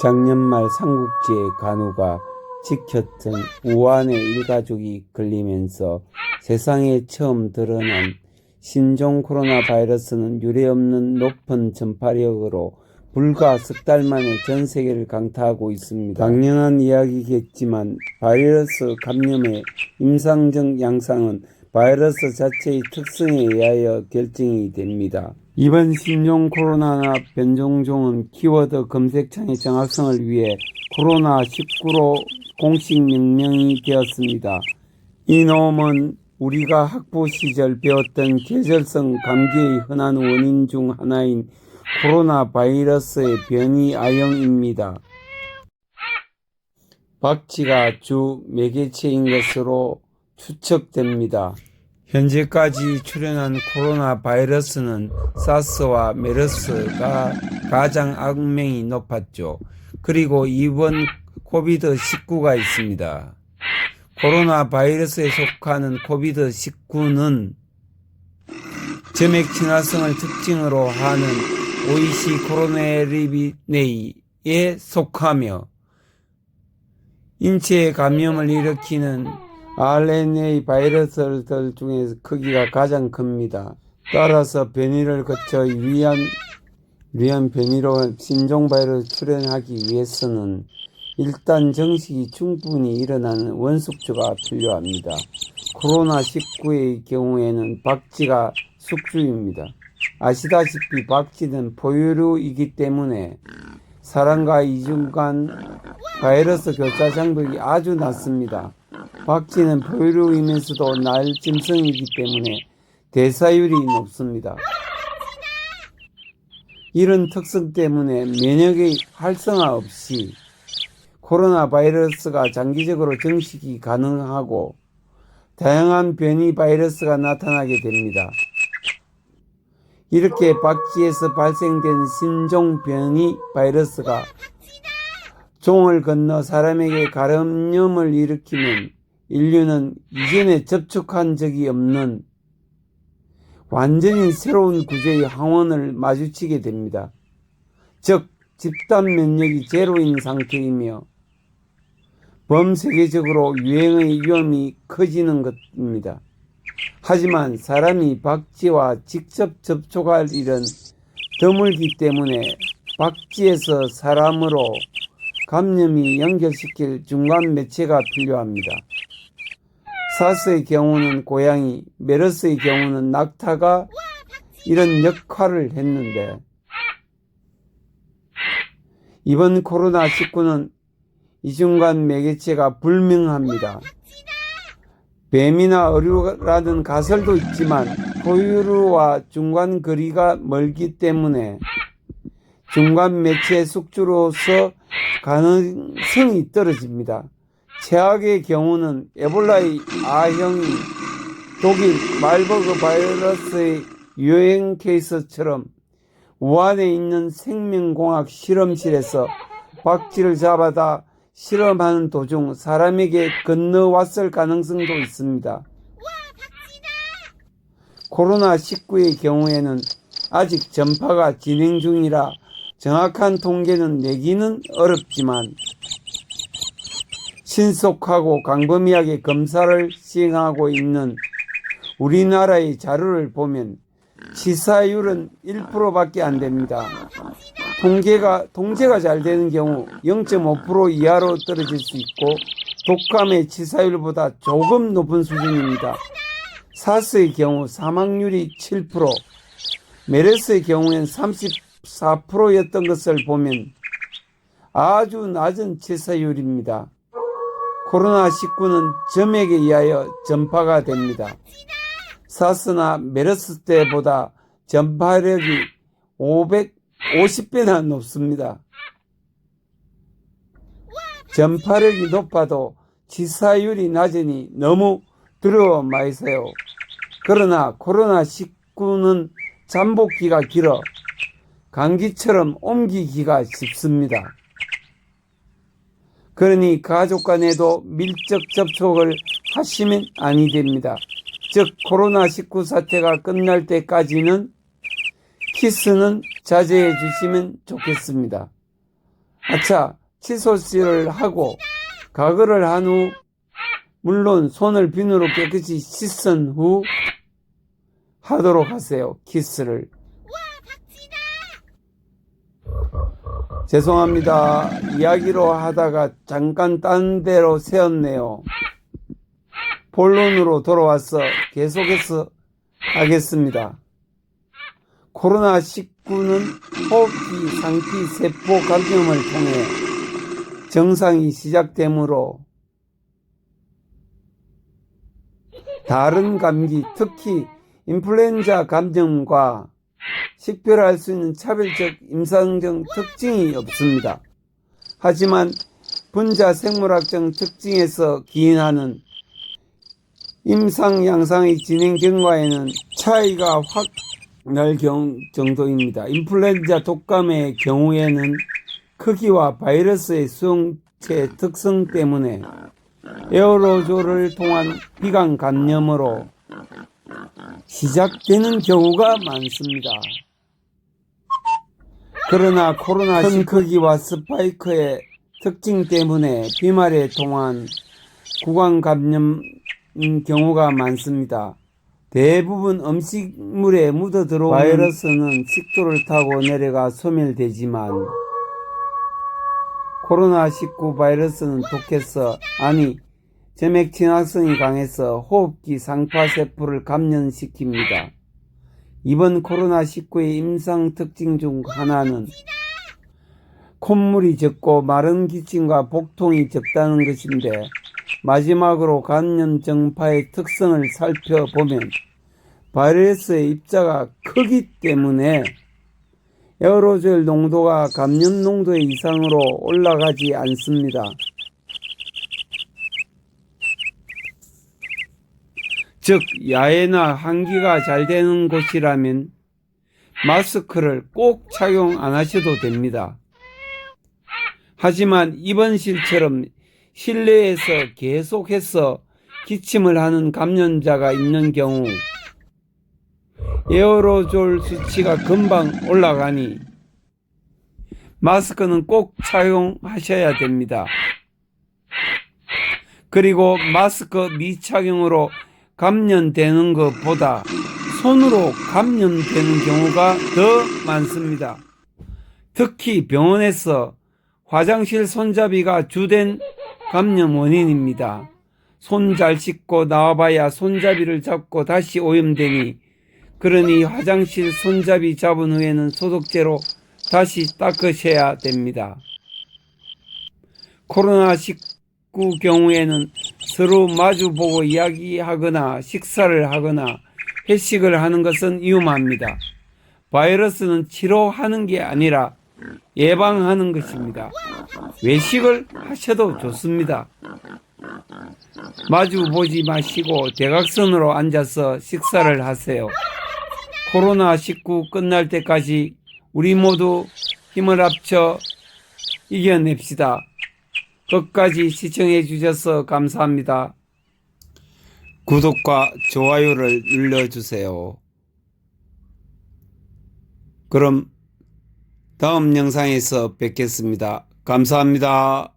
작년 말 삼국지의 간우가 지켰던 우한의 일가족이 걸리면서 세상에 처음 드러난 신종 코로나 바이러스는 유례없는 높은 전파력으로 불과 석 달 만에 전 세계를 강타하고 있습니다. 당연한 이야기겠지만 바이러스 감염의 임상적 양상은 바이러스 자체의 특성에 의하여 결정이 됩니다. 이번 신종 코로나 변종종은 키워드 검색창의 정확성을 위해 코로나19로 공식 명명이 되었습니다. 이 놈은 우리가 학부 시절 배웠던 계절성 감기의 흔한 원인 중 하나인 코로나 바이러스의 변이 아형입니다. 박쥐가 주 매개체인 것으로 추측됩니다. 현재까지 출현한 코로나 바이러스는 사스와 메르스가 가장 악명이 높았죠. 그리고 이번 코비드19가 있습니다. 코로나 바이러스에 속하는 코비드19는 점액 친화성을 특징으로 하는 오이시 코로네리비네이에 속하며 인체에 감염을 일으키는 RNA 바이러스들 중에서 크기가 가장 큽니다. 따라서 변이를 거쳐 유의한 변이로 신종 바이러스 출현하기 위해서는 일단 정식이 충분히 일어나는 원숙주가 필요합니다. 코로나19의 경우에는 박쥐가 숙주입니다. 아시다시피 박쥐는 포유류이기 때문에 사람과 이중 간 바이러스 교차 장벽이 아주 낮습니다. 박쥐는 포유류이면서도 날짐승이기 때문에 대사율이 높습니다. 이런 특성 때문에 면역의 활성화 없이 코로나 바이러스가 장기적으로 증식이 가능하고 다양한 변이 바이러스가 나타나게 됩니다. 이렇게 박쥐에서 발생된 신종 변이 바이러스가 종을 건너 사람에게 감염을 일으키면 인류는 이전에 접촉한 적이 없는 완전히 새로운 구조의 황혼을 마주치게 됩니다. 즉, 집단 면역이 제로인 상태이며 범세계적으로 유행의 위험이 커지는 것입니다. 하지만 사람이 박쥐와 직접 접촉할 일은 드물기 때문에 박쥐에서 사람으로 감염이 연결시킬 중간 매체가 필요합니다. 사스의 경우는 고양이, 메르스의 경우는 낙타가 이런 역할을 했는데 이번 코로나19는 이 중간 매개체가 불명합니다. 뱀이나 어류라는 가설도 있지만 포유류와 중간 거리가 멀기 때문에 중간 매체 숙주로서 가능성이 떨어집니다. 최악의 경우는 에볼라의 A형이 독일 말버그 바이러스의 유행 케이스처럼 우한에 있는 생명공학 실험실에서 박쥐를 잡아다 실험하는 도중 사람에게 건너왔을 가능성도 있습니다. 코로나19의 경우에는 아직 전파가 진행 중이라 정확한 통계는 내기는 어렵지만 신속하고 광범위하게 검사를 시행하고 있는 우리나라의 자료를 보면 치사율은 1%밖에 안 됩니다. 통제가 잘 되는 경우 0.5% 이하로 떨어질 수 있고 독감의 치사율보다 조금 높은 수준입니다. 사스의 경우 사망률이 7%, 메르스의 경우엔 34%였던 것을 보면 아주 낮은 치사율입니다. 코로나19는 점액에 의하여 전파가 됩니다. 사스나 메르스 때보다 전파력이 550배나 높습니다. 전파력이 높아도 치사율이 낮으니 너무 두려워 마세요. 그러나 코로나19는 잠복기가 길어 감기처럼 옮기기가 쉽습니다. 그러니 가족 간에도 밀접 접촉을 하시면 아니 됩니다. 즉 코로나19 사태가 끝날 때까지는 키스는 자제해 주시면 좋겠습니다. 아차, 칫솔질을 하고 가글을 한 후 물론 손을 비누로 깨끗이 씻은 후 하도록 하세요. 키스를. 죄송합니다. 이야기로 하다가 잠깐 딴 데로 새었네요. 본론으로 돌아와서 계속해서 하겠습니다. 코로나19는 호흡기 상피 세포 감염을 통해 증상이 시작되므로 다른 감기, 특히 인플루엔자 감염과 식별할 수 있는 차별적 임상적 특징이 없습니다. 하지만 분자 생물학적 특징에서 기인하는 임상 양상의 진행 경과에는 차이가 확 날 정도입니다. 인플루엔자 독감의 경우에는 크기와 바이러스의 수용체 특성 때문에 에어로졸을 통한 비강 감염으로 시작되는 경우가 많습니다. 그러나 코로나19 크기와 스파이크의 특징 때문에 비말에 통한 구강 감염 경우가 많습니다. 대부분 음식물에 묻어 들어오는 바이러스는 식도를 타고 내려가 소멸되지만 코로나19 바이러스는 독해서 점액 진화성이 강해서 호흡기 상파세포를 감염시킵니다. 이번 코로나19의 임상 특징 중 하나는 콧물이 적고 마른 기침과 복통이 적다는 것인데, 마지막으로 감염 정파의 특성을 살펴보면 바이러스의 입자가 크기 때문에 에어로졸 농도가 감염 농도의 이상으로 올라가지 않습니다. 즉, 야외나 환기가 잘 되는 곳이라면 마스크를 꼭 착용 안 하셔도 됩니다. 하지만 입원실처럼 실내에서 계속해서 기침을 하는 감염자가 있는 경우 에어로졸 수치가 금방 올라가니 마스크는 꼭 착용하셔야 됩니다. 그리고 마스크 미착용으로 감염되는 것보다 손으로 감염되는 경우가 더 많습니다. 특히 병원에서 화장실 손잡이가 주된 감염 원인입니다. 손 잘 씻고 나와봐야 손잡이를 잡고 다시 오염되니, 그러니 화장실 손잡이 잡은 후에는 소독제로 다시 닦으셔야 됩니다. 코로나19 경우에는 서로 마주보고 이야기하거나 식사를 하거나 회식을 하는 것은 위험합니다. 바이러스는 치료하는 게 아니라 예방하는 것입니다. 외식을 하셔도 좋습니다. 마주 보지 마시고 대각선으로 앉아서 식사를 하세요. 코로나19 끝날 때까지 우리 모두 힘을 합쳐 이겨냅시다. 끝까지 시청해 주셔서 감사합니다. 구독과 좋아요를 눌러주세요. 그럼 다음 영상에서 뵙겠습니다. 감사합니다.